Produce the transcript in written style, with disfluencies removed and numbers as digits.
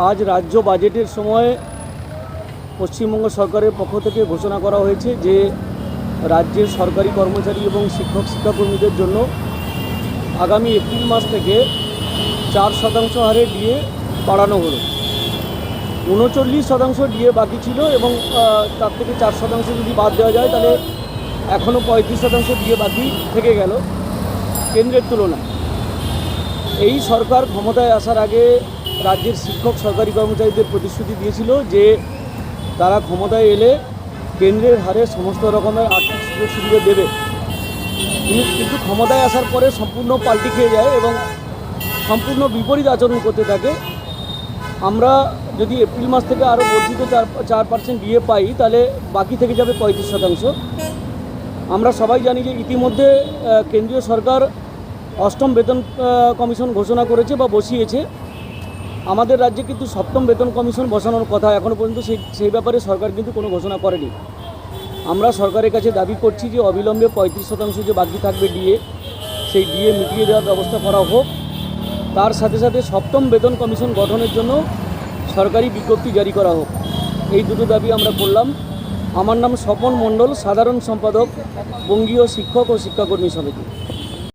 আজ রাজ্য বাজেটের সময় পশ্চিমবঙ্গ সরকারের পক্ষ থেকে ঘোষণা করা হয়েছে যে রাজ্যের সরকারি কর্মচারী এবং শিক্ষাকর্মীদের জন্য আগামী এপ্রিল মাস থেকে 4% হারে ডিএ বাড়ানো হলো। 39% ডিএ বাকি ছিল এবং তার থেকে 4% যদি বাদ দেওয়া যায় তাহলে এখনও 35% ডিএ বাকি থেকে গেল কেন্দ্রের তুলনায়। এই সরকার ক্ষমতায় আসার আগে রাজ্যের শিক্ষক সরকারি কর্মচারীদের প্রতিশ্রুতি দিয়েছিল যে তারা ক্ষমতায় এলে কেন্দ্রের হারে সমস্ত রকমের আর্থিক সুযোগ সুবিধা দেবে, কিন্তু ক্ষমতায় আসার পরে সম্পূর্ণ পাল্টি খেয়ে যায় এবং সম্পূর্ণ বিপরীত আচরণ করতে থাকে। আমরা যদি এপ্রিল মাস থেকে আরও বর্ধিত 4% ডিএ পাই তাহলে বাকি থেকে যাবে 35%। আমরা সবাই জানি যে ইতিমধ্যে কেন্দ্রীয় সরকার 8ম বেতন কমিশন ঘোষণা করেছে বা বসিয়েছে। আমাদের রাজ্যে কিন্তু 7ম বেতন কমিশন বসানোর কথা, এখনও পর্যন্ত সেই ব্যাপারে সরকার কিন্তু কোনো ঘোষণা করেনি। আমরা সরকারের কাছে দাবি করছি যে অবিলম্বে 35% যে বাকি থাকবে ডিএ, সেই ডিএ মিটিয়ে দেওয়ার ব্যবস্থা করা হোক। তার সাথে সাথে 7ম বেতন কমিশন গঠনের জন্য সরকারি বিজ্ঞপ্তি জারি করা হোক। এই দুটো দাবি আমরা করলাম। আমার নাম স্বপন মণ্ডল, সাধারণ সম্পাদক বঙ্গীয় শিক্ষক ও শিক্ষাকর্মী সমিতি।